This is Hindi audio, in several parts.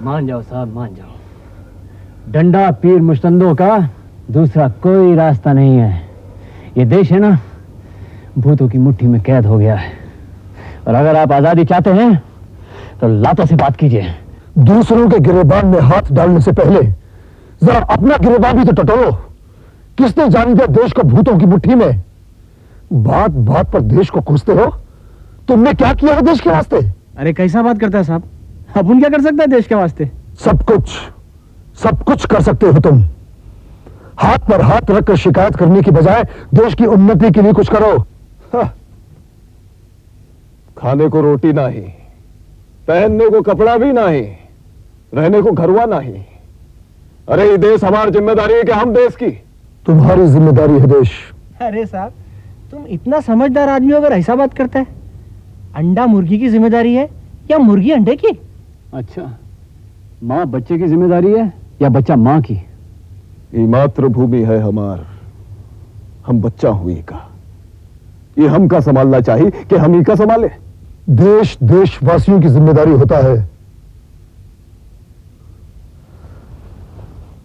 मान जाओ साहब, मान जाओ। डंडा पीर मुश्तंदों का दूसरा कोई रास्ता नहीं है। ये देश है ना, भूतों की मुट्ठी में कैद हो गया है। और अगर आप आजादी चाहते हैं तो लातों से बात कीजिए। दूसरों के गिरेबान में हाथ डालने से पहले जरा अपना गिरेबान भी तो टटोलो। किसने जान दिया देश को भूतों की मुट्ठी में? बात बात पर देश को कोसते हो। तुमने क्या किया है देश के वास्ते? अरे कैसा बात करता है साहब, अपन क्या कर सकते हैं देश के वास्ते? सब कुछ कर सकते हो तुम। हाथ पर हाथ रखकर शिकायत करने की बजाय देश की उन्नति के लिए कुछ करो। खाने को रोटी नहीं, पहनने को कपड़ा भी नहीं, रहने को घरवा नहीं। अरे ये देश हमारी जिम्मेदारी है कि हम देश की। तुम्हारी जिम्मेदारी है देश। अरे साहब, तुम इतना समझदार आदमी अगर ऐसा बात करता है, अंडा मुर्गी की जिम्मेदारी है या मुर्गी अंडे की? अच्छा, माँ बच्चे की जिम्मेदारी है या बच्चा माँ की? ये मातृभूमि है हमार, हम बच्चा हुई का। ये हम का संभालना चाहिए कि हम ही का संभाले? देश देशवासियों की जिम्मेदारी होता है।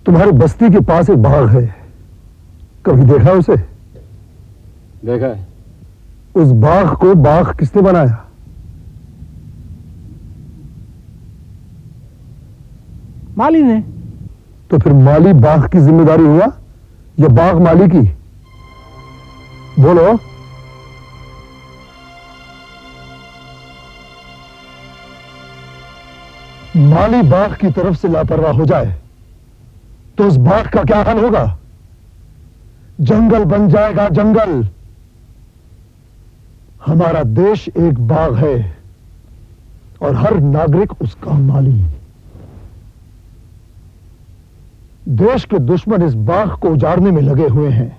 तुम्हारी बस्ती के पास एक बाग है, कभी देखा उसे? देखा है। उस बाग को बाग किसने बनाया? माली ने। तो फिर माली बाग की जिम्मेदारी हुआ या बाग माली की? बोलो। माली बाग की तरफ से लापरवाह हो जाए तो उस बाग का क्या हाल होगा? जंगल बन जाएगा जंगल। हमारा देश एक बाग है और हर नागरिक उसका माली। देश के दुश्मन इस बाग को उजाड़ने में लगे हुए हैं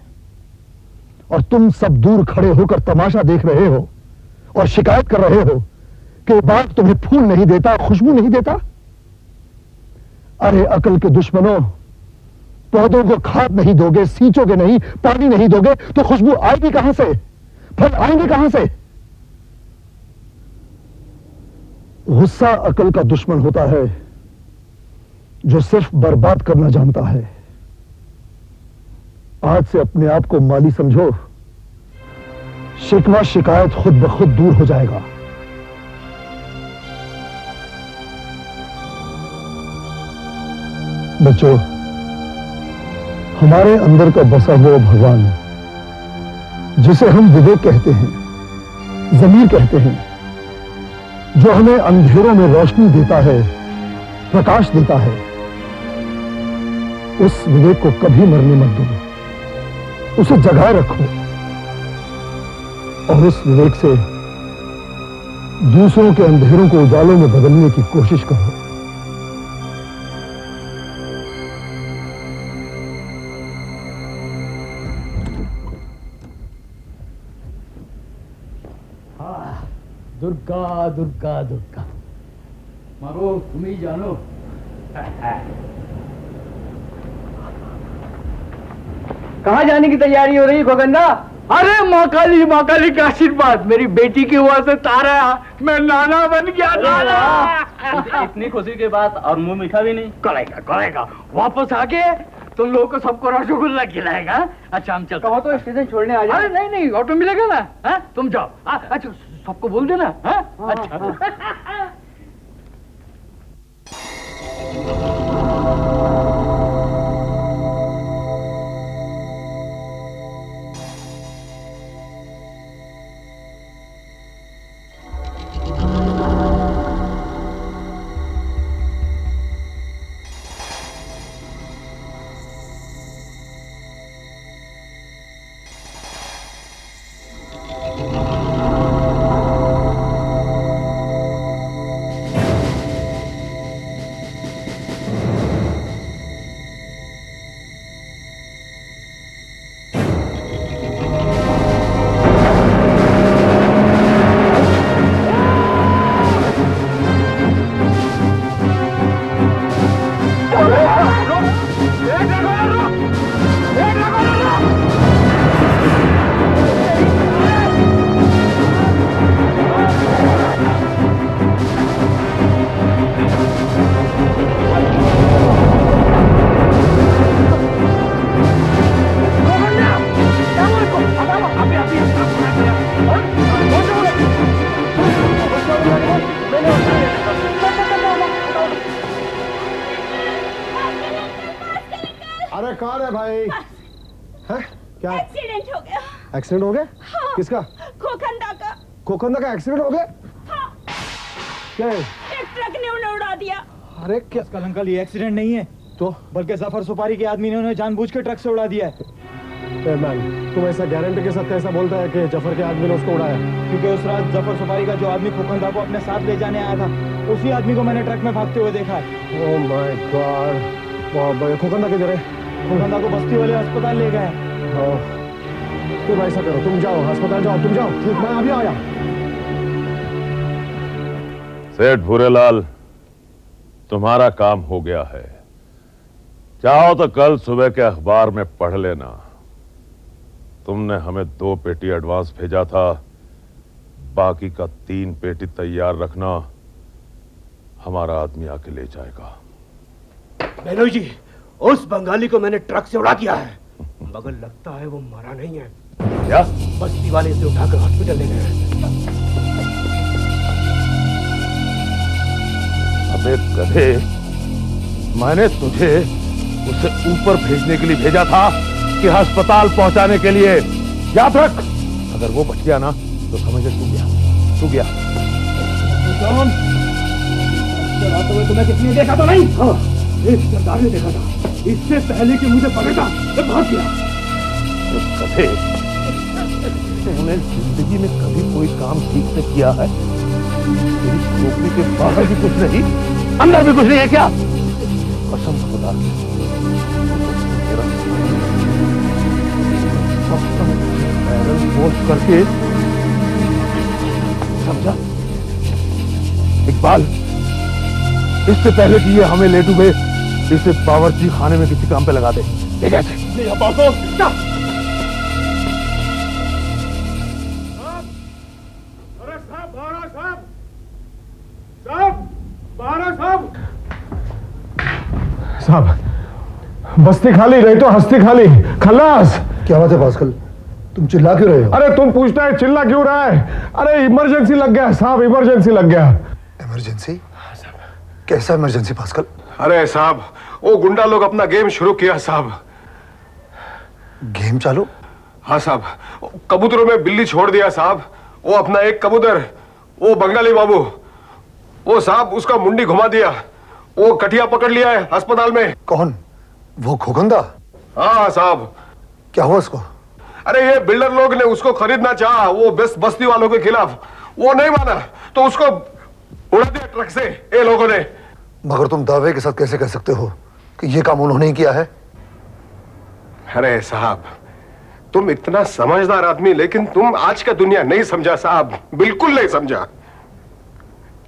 और तुम सब दूर खड़े होकर तमाशा देख रहे हो और शिकायत कर रहे हो कि बाग तुम्हें फूल नहीं देता, खुशबू नहीं देता। अरे अकल के दुश्मनों, पौधों को खाद नहीं दोगे, सींचोगे नहीं, पानी नहीं दोगे तो खुशबू आएगी कहां से? फल आएंगे कहां से? गुस्सा अकल का दुश्मन होता है जो सिर्फ बर्बाद करना जानता है। आज से अपने आप को माली समझो, शिकवा शिकायत खुद ब खुद दूर हो जाएगा। बच्चों, हमारे अंदर का बसा हुआ भगवान, जिसे हम विवेक कहते हैं, ज़मीर कहते हैं, जो हमें अंधेरों में रोशनी देता है, प्रकाश देता है, उस विवेक को कभी मरने मत दो, उसे जगाए रखो और उस विवेक से दूसरों के अंधेरों को उजालों में बदलने की कोशिश करो। दुर्गा दुर्गा दुर्गा, मारो तुम ही जानो। कहाँ जाने की तैयारी हो रही है गोगन्दा? अरे माँ काली का आशीर्वाद, मेरी बेटी की हुआ से तारा, मैं नाना बन गया। नाना। इतनी खुशी के बाद और मुंह मीठा भी नहीं? करेगा वापस आके तुम लोगों को सबको रसगुल्ला खिलाएगा। अच्छा हम चलते। कहो तो स्टेशन छोड़ने आ जाए। अरे नहीं, ऑटो मिलेगा ना। हा? तुम जाओ। अच्छा सबको बोल देना। अच्छा। है भाई? है क्या? एक्सीडेंट हो गया। एक्सीडेंट हो गया? हाँ। किसका? खोखंदा का। खोखंदा का एक्सीडेंट हो गया? हाँ। क्या है? एक ट्रक ने उन्हें उड़ा दिया। अरे क्या? कल अंकल ये एक्सीडेंट नहीं है तो बल्कि जफर सुपारी के आदमी ने उन्हें जानबूझ के ट्रक से उड़ा दिया है। मैन, तुम ऐसा गारंटी के साथ कैसा बोलता है कि जफर के आदमी ने उसको उड़ाया? क्योंकि उस रात जफर सुपारी का जो आदमी खोखंदा को अपने साथ ले जाने आया था, उसी आदमी को मैंने ट्रक में भागते हुए देखा है। Oh my God. खोखंदा किधर है? खोखंदा को बस्ती वाले अस्पताल ले गए। तुम ऐसा करो, तुम जाओ अस्पताल जाओ, तुम जाओ। ठीक, मैं अभी आया। सेठ भूरेलाल, तुम्हारा काम हो गया है। चाहो तो कल सुबह के अखबार में पढ़ लेना। तुमने हमें 2 पेटी एडवांस भेजा था, बाकी का 3 पेटी तैयार रखना, हमारा आदमी आके ले जाएगा। बेनोई जी, उस बंगाली को मैंने ट्रक से उड़ा दिया है, मगर लगता है वो मरा नहीं है। क्या? बस्ती वाले इसे उठाकर हॉस्पिटल ले गए हैं। अबे गधे, मैंने तुझे उसे ऊपर भेजने के लिए भेजा था कि अस्पताल पहुंचाने के लिए? याद रख, अगर वो बच गया ना तो समझ ले तू गया। तुम्हें किसी ने देखा तो नहीं? हाँ, एक सरदार ने देखा था। इससे पहले कि मुझे पकड़ा मैं भाग गया। गधे, तूने जिंदगी में कभी कोई काम ठीक से किया है? तेरी खोपड़ी के बाहर भी कुछ नहीं, अंदर भी कुछ नहीं है क्या? कसम खुदा की, मेरा बैरल पोस्ट करके समझा? इकबाल, इससे पहले कि ये हमें ले डूबे, इसे बावर्ची खाने में किसी काम पे लगा दे। ले कैसे? साहब, बस्ती खाली रही तो हस्ती खाली। खल्लास। क्या बात है पास्कल, तुम चिल्ला क्यों रहे हो? अरे तुम पूछता है चिल्ला क्यों रहा है? अरे इमरजेंसी लग गया साहब, इमरजेंसी लग गया। इमरजेंसी? कैसा इमरजेंसी पास्कल? अरे साहब, वो गुंडा लोग अपना गेम शुरू किया साहब। गेम चालू? हाँ साहब, कबूतरों में बिल्ली छोड़ दिया साहब। वो अपना एक कबूतर, वो बंगाली बाबू, वो साहब उसका मुंडी घुमा दिया। वो कटिया पकड़ लिया है अस्पताल में। कौन? वो खोखंदा? हाँ साहब। क्या हुआ उसको? अरे ये बिल्डर लोग ने उसको खरीदना चाहा, वो बस्ती वालों के खिलाफ। वो नहीं माना तो उसको उड़ा दिया ट्रक से ये लोगों ने। मगर तुम दावे के साथ कैसे कह सकते हो कि ये काम उन्होंने ही किया है? अरे साहब, तुम इतना समझदार आदमी, लेकिन तुम आज का दुनिया नहीं समझा साहब, बिल्कुल नहीं समझा।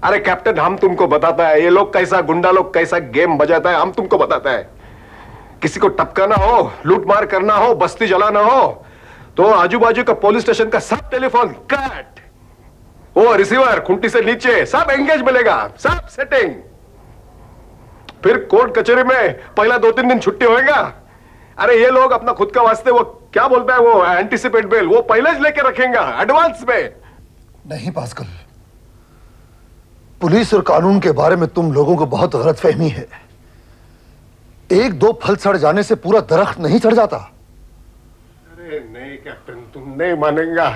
अरे कैप्टन, हम तुमको बताता है ये लोग कैसा, गुंडा लोग कैसा गेम बजाता है, हम तुमको बताता है। किसी को टपकाना हो, लूट मार करना हो, बस्ती जलाना हो, तो आजू बाजू का पुलिस स्टेशन का सब टेलीफोन कट, वो रिसीवर खुंटी से नीचे सब एंगेज मिलेगा, सब सेटिंग। फिर कोर्ट कचहरी में पहला 2-3 दिन छुट्टी होएगा। अरे ये लोग अपना खुद का वास्ते वो क्या बोलता है, वो एंटीसिपेट बेल, वो पहले ही लेके रखेंगे एडवांस में। नहीं पास्कल, पुलिस और कानून के बारे में तुम लोगों को बहुत गलतफहमी है। 1-2 फल सड़ जाने से पूरा दरख्त नहीं चढ़ जाता। अरे नहीं कैप्टन, तुम नहीं मानेगा,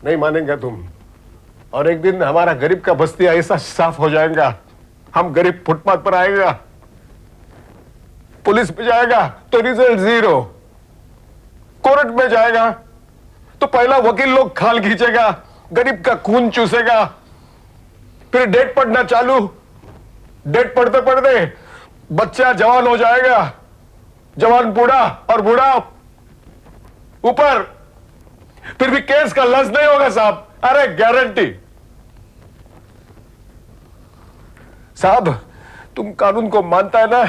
नहीं मानेगा तुम। और एक दिन हमारा गरीब का बस्ती ऐसा साफ हो जाएगा, हम गरीब फुटपाथ पर आएगा, पुलिस पे जाएगा तो रिजल्ट 0, कोर्ट में जाएगा तो पहला वकील लोग खाल खींचेगा, गरीब का खून चूसेगा, फिर डेट पढ़ना चालू, डेट पढ़ते पढ़ते बच्चा जवान हो जाएगा, जवान बूढ़ा और बूढ़ा ऊपर, फिर भी केस का लस नहीं होगा साहब। अरे गारंटी साहब, तुम कानून को मानता है ना,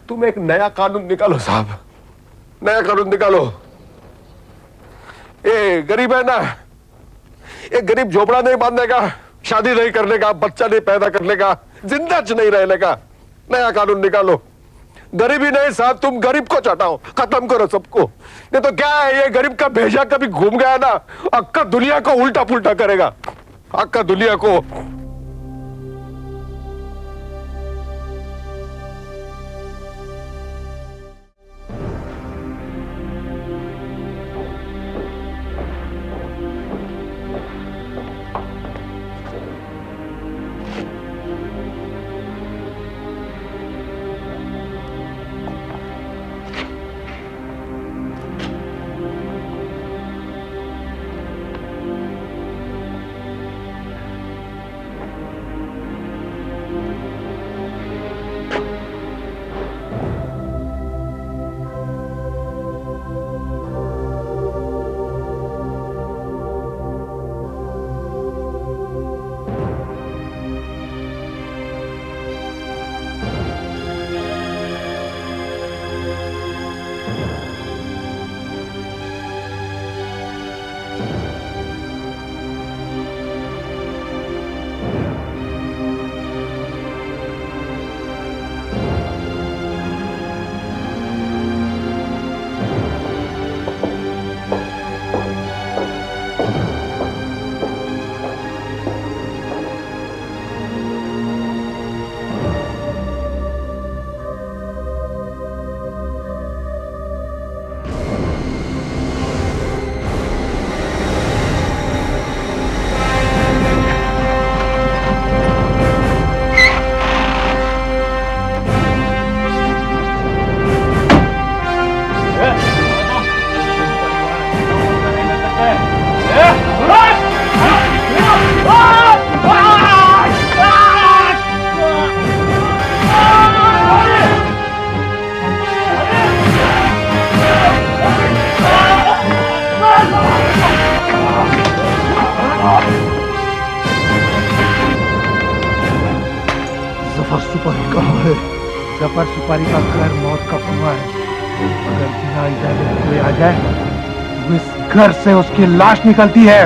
तुम एक नया कानून निकालो साहब, नया कानून निकालो। ये गरीब है ना, एक गरीब झोपड़ा नहीं बांधने का, शादी नहीं करने का, बच्चा नहीं पैदा करने का, जिंदा नहीं रहने का, नया कानून निकालो। गरीबी नहीं साहब, तुम गरीब को चटाओ, खत्म करो सबको। नहीं तो क्या है, ये गरीब का भेजा कभी घूम गया ना, अक्का दुनिया को उल्टा पुल्टा करेगा, अक्का दुनिया को। जफर सुपारी का घर मौत का कुआं है। अगर बिना इजाजत कोई आ जाए तो इस घर से उसकी लाश निकलती है।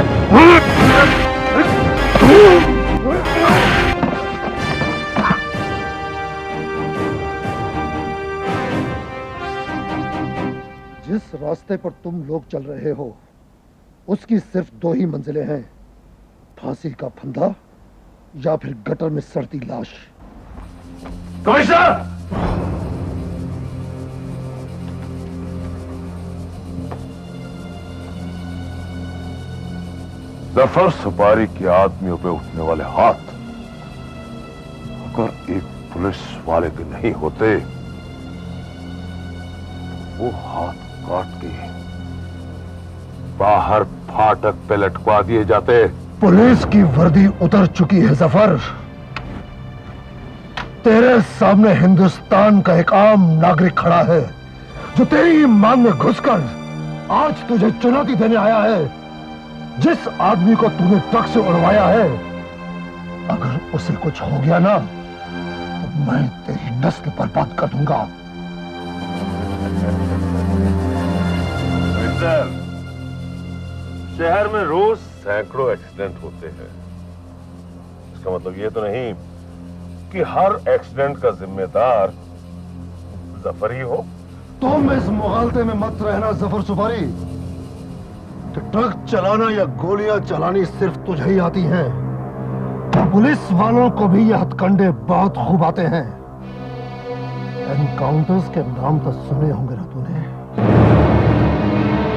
जिस रास्ते पर तुम लोग चल रहे हो उसकी सिर्फ 2 ही मंजिलें हैं, फांसी का फंदा या फिर गटर में सड़ती लाश। कमिश्नर! जफर सुपारी के आदमियों पे उठने वाले हाथ अगर एक पुलिस वाले के नहीं होते, वो हाथ काट के बाहर फाटक पे लटकवा दिए जाते। पुलिस की वर्दी उतर चुकी है जफर। तेरे सामने हिंदुस्तान का एक आम नागरिक खड़ा है जो तेरी ईमान में घुसकर आज तुझे चुनौती देने आया है। जिस आदमी को तूने ट्रक से उड़वाया है, अगर उसे कुछ हो गया ना तो मैं तेरी नस्ल बर्बाद कर दूंगा। शहर में रोज सैकड़ों एक्सीडेंट होते हैं। इसका मतलब ये तो नहीं कि हर एक्सीडेंट का जिम्मेदार जफर ही हो। तुम इस मुगालते में मत रहना जफर सुपारी कि ट्रक चलाना या गोलियां चलानी सिर्फ तुझे ही आती हैं। पुलिस वालों को भी ये हथकंडे बहुत खूब आते हैं। एनकाउंटर्स के नाम तो सुने होंगे ना तूने।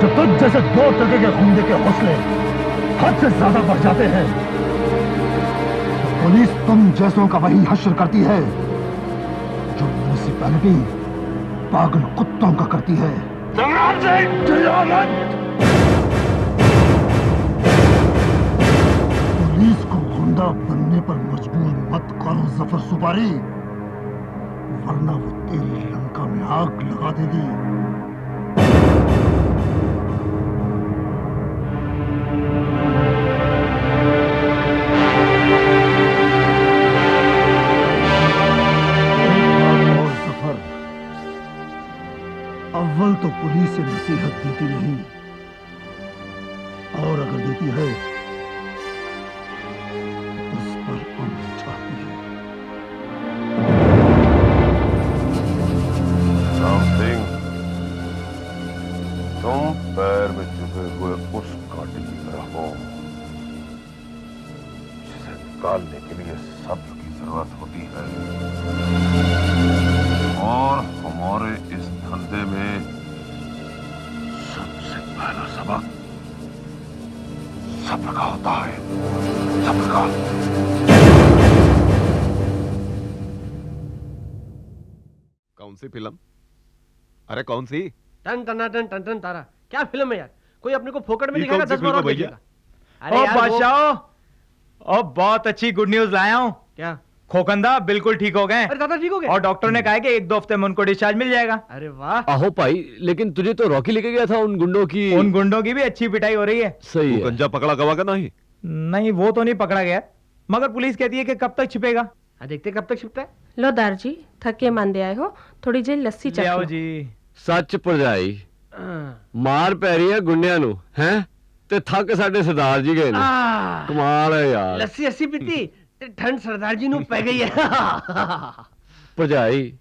जब तुझ जैसे 2 टके के गुंडे के हौसले हद से ज्यादा बढ़ जाते हैं, पुलिस तुम जैसों का वही हश्र करती है जो म्युनिसिपैलिटी पागल कुत्तों का करती है। संग्राम सिंह, चिल्ला मत। पुलिस को गुंडा बनने पर मजबूर मत करो जफर सुपारी, वरना वो तेरी लंका में आग लगा देगी। अव्वल तो पुलिस से नसीहत देती नहीं, और अगर देती है तो उस पर अमल चाहती है। राम सिंह, तुम पैर में चुभे हुए उस कांटे की तरह हो जिसे निकालने के लिए सब्र की जरूरत होती है, और हमारे इस धंधे में सबसे पहला सबक सब्र का होता है। सब्र का। कौन सी फिल्म? अरे कौन सी? टन टना टन टन टन तारा। क्या फिल्म है यार? कोई अपने को फोकट में दिखाएगा, 10 बार भैया? अरे यार बादशाह, बहुत अच्छी गुड न्यूज लाया हूँ। क्या? खोखंदा बिल्कुल ठीक हो गए। अरे दादा ठीक हो गए? और डॉक्टर ने कहा है कि 1-2 हफ्ते में उनको डिस्चार्ज मिल जाएगा। अरे वाह। आहो भाई, लेकिन तुझे तो रॉकी लेके गया था उन गुंडों की। उन गुंडों की भी अच्छी पिटाई हो रही है। सही तू है। गंजा पकड़ा गवा का नहीं? नहीं, वो तो नहीं पकड़ा गया, मगर पुलिस कहती है कि कब तक छिपेगा। देखते कब तक छिपता है। लो दार जी, थके मांदे आए हो, थोड़ी जी लस्सी ले आओ चख लो। जी। सच भरजाई, मार पै रही है गुंडिया नु हैं ते थक साडे सरदार जी गए ने। कमाल है यार। लस्सी अस्सी पीती ते ठंड सरदार जी नु पै गई है। भरजाई,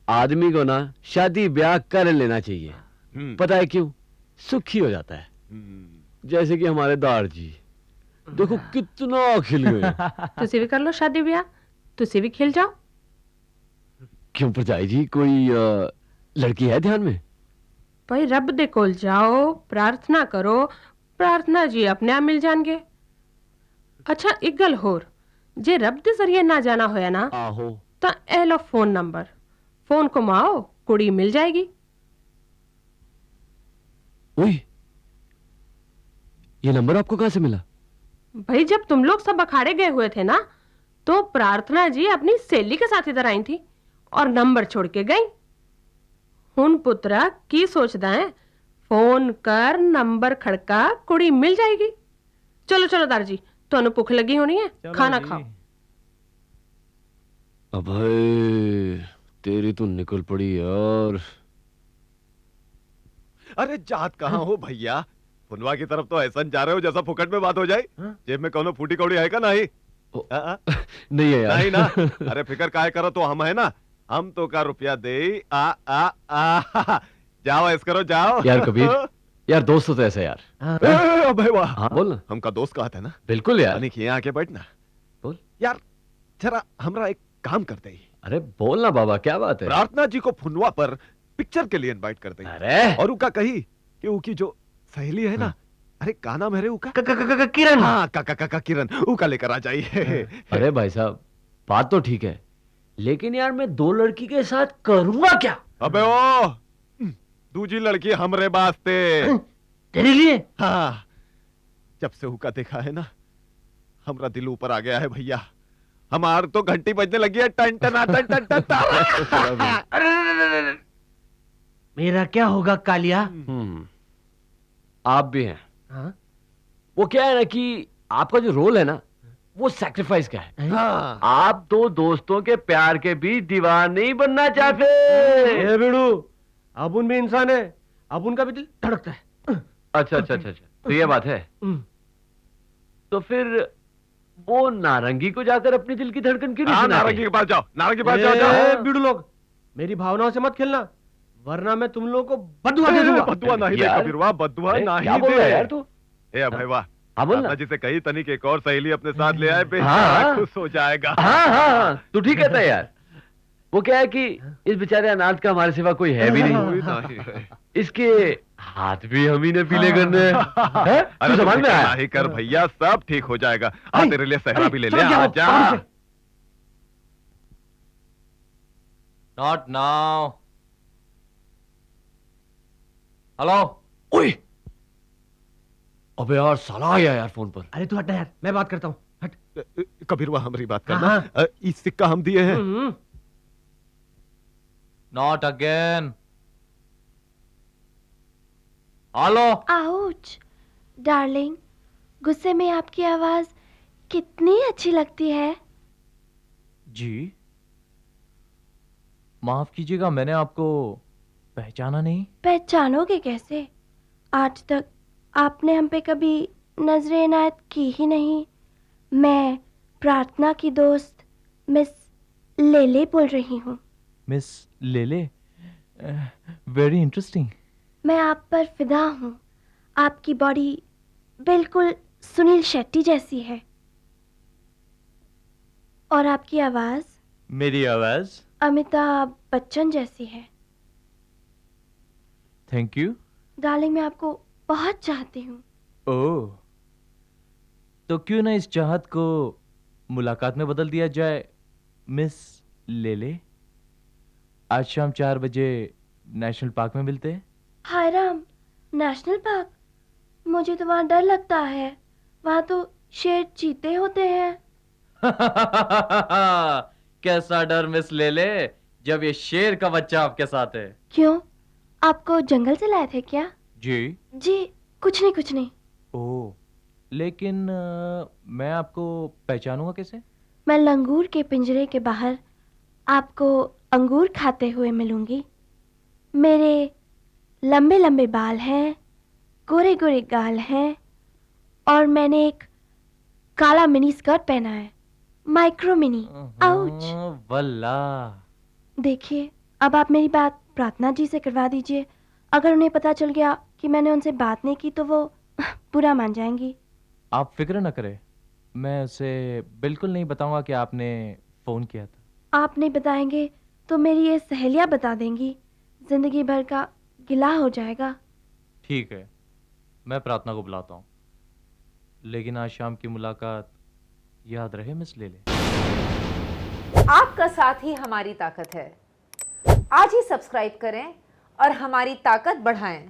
आदमी को ना शादी ब्याह कर लेना चाहिए। पता है क्यों? सुखी हो जाता है। जैसे कि हमारे दार जी देखो कितना खिल गए। तुसी भी कर लो शादी ब्याह, तुसी भी खिल जाओ। क्यों भरजाई जी, कोई लड़की है ध्यान में? भाई रब दे कोल जाओ, प्रार्थना करो, प्रार्थना जी अपने आप मिल जाएंगे। अच्छा एक गल होर, जे रब दे जरिए ना जाना होया ना आहो ता ए लो फोन नंबर, फोन को माओ, कुड़ी मिल जाएगी। ओए, ये नंबर आपको कहां से मिला? भाई जब तुम लोग सब अखाड़े गए हुए थे ना, तो प्रार्थना जी अपनी सहेली के साथ इधर आई थी और नंबर छोड़ के गई। हुन पुत्रा की सोचदा है, फोन कर, नंबर खड़का, कुड़ी मिल जाएगी। चलो चलो दार जी, तुहानू भुख लगी होनी है, खाना खाओ। अबे तेरी तो निकल पड़ी यार। अरे जात कहाँ हो भैया? फुनवा की तरफ तो ऐसा जा रहे हो जैसा फुकट में बात हो जाए। जेब में कौनो फूटी कौड़ी है का नहीं? नहीं है यार। नहीं ना? अरे फिकर काहे करो, तो हम है ना, हम तो का रुपया दे। जाओ ऐस करो, जाओ। यार कबीर, यार दोस्त तो ऐसा यार। अबे वाह। हाँ बोल ना। हमका दोस्त कहा था ना? बिल्कुल यार। यानी कि यहाँ आके बैठना। बोल यार, जरा हमरा एक काम करते ही। अरे बोल ना बाबा, क्या बात है? प्रार्थना जी को फुनवा पर पिक्चर के लिए इनवाइट करते ही। अरे और उका कही कि उकी जो सहेली है ना, अरे का नाम है रे उका? किरण। हाँ, का किरण, उका लेकर आ जाइए। अरे भाई साहब, बात तो ठीक है, लेकिन यार मैं दो लड़की के साथ करूंगा क्या? अबे ओ, दूजी लड़की हमरे वास्ते। तेरे लिए? हाँ, जब से उका देखा है ना, हमरा दिल ऊपर आ गया है भैया। हमार तो घंटी बजने लगी है, टन टन टन टन टन टन। अरे मेरा क्या होगा कालिया? आप भी हैं। हाँ? वो क्या है ना कि आपका जो रोल है ना, वो सैक्रिफाइस का है। हाँ। आप दो दोस्तों के प्यार के बीच दीवार नहीं बनना चाहते। ए बिड़ू, अब उन भी इंसान है, अब उनका भी दिल धड़कता है। अच्छा अच्छा अच्छा अच्छा, तो ये बात है। तो फिर वो नारंगी को जाकर अपने दिल की धड़कन क्यों नहीं सुनाते? नारंगी के पास जाओ, नारंगी के पास जाओ, जाओ। बिड़ू लोग, मेरी भावनाओं से मत खेलना, वरना मैं तुम लोगों को बद्दुआ दे दूंगा। बद्दुआ नहीं दे कबीर, वाह बद्दुआ नहीं क्या बोल रहा है दे यार तू? ए भाई वाह। हाँ बोल ना। अपना जिसे कही तनिक एक और सहेली अपने साथ ले आए, हाँ। खुश हो जाएगा। हाँ हाँ हाँ, तू ठीक कहता है यार। वो क्या है कि इस बेचारे अनाथ का हमारे सिवा कोई है भी नहीं। इसके हाथ भी हम ही ने पीले करने हैं। तू समझ में आया? नहीं कर भैया, सब ठीक हो जाएगा। आ तेरे लिए सहरा भी ले ले, आ जा। Not now. हेलो। ओए, अबे यार साला आया यार फोन पर। अरे तू हट ना यार, मैं बात करता हूँ, हट। कबीर वाह, हमारी बात हाँ। करना। इस सिक्का हम दिए हैं। Not again. Hello. Ouch darling, गुस्से में आपकी आवाज कितनी अच्छी लगती है। जी माफ कीजिएगा, मैंने आपको पहचाना नहीं। पहचानोगे कैसे? आज तक आपने हम पे कभी नजरे इनायत की ही नहीं। मैं प्रार्थना की दोस्त मिस लेले बोल रही हूँ। मिस लेले, वेरी इंटरेस्टिंग। मैं आप पर फिदा हूँ। आपकी बॉडी बिल्कुल सुनील शेट्टी जैसी है और आपकी आवाज मेरी आवाज अमिताभ बच्चन जैसी है। Thank you. डार्लिंग, मैं आपको बहुत चाहती हूँ। ओह, तो क्यों ना इस चाहत को मुलाकात में बदल दिया जाए मिस लेले। आज शाम 4 बजे नेशनल पार्क में मिलते हैं। हाय राम, नेशनल पार्क? मुझे तो वहाँ डर लगता है। वहाँ तो शेर चीते होते हैं। कैसा डर मिस ले ले जब ये शेर का बच्चा आपके साथ है। क्यों, आपको जंगल से लाए थे क्या? जी जी कुछ नहीं कुछ नहीं। ओह, लेकिन मैं आपको पहचानूंगा कैसे? मैं लंगूर के पिंजरे के बाहर आपको अंगूर खाते हुए मिलूंगी। मेरे लंबे लंबे बाल हैं, गोरे गोरे गाल हैं और मैंने एक काला मिनी स्कर्ट पहना है, माइक्रो मिनी। आउच। वल्ला। देखिए, अब आप मेरी बात प्रार्थना जी से करवा दीजिए। अगर उन्हें पता चल गया कि मैंने उनसे बात नहीं की तो वो बुरा मान जाएंगी। आप फिक्र न करें, मैं उसे बिल्कुल नहीं बताऊंगा कि आपने फोन किया था। आप नहीं बताएंगे तो मेरी ये सहेलियां बता देंगी, जिंदगी भर का गिला हो जाएगा। ठीक है, मैं प्रार्थना को बुलाता हूँ, लेकिन आज शाम की मुलाकात याद रहे मिस ले ले। आपका साथ ही हमारी ताकत है। आज ही सब्सक्राइब करें और हमारी ताकत बढ़ाएं।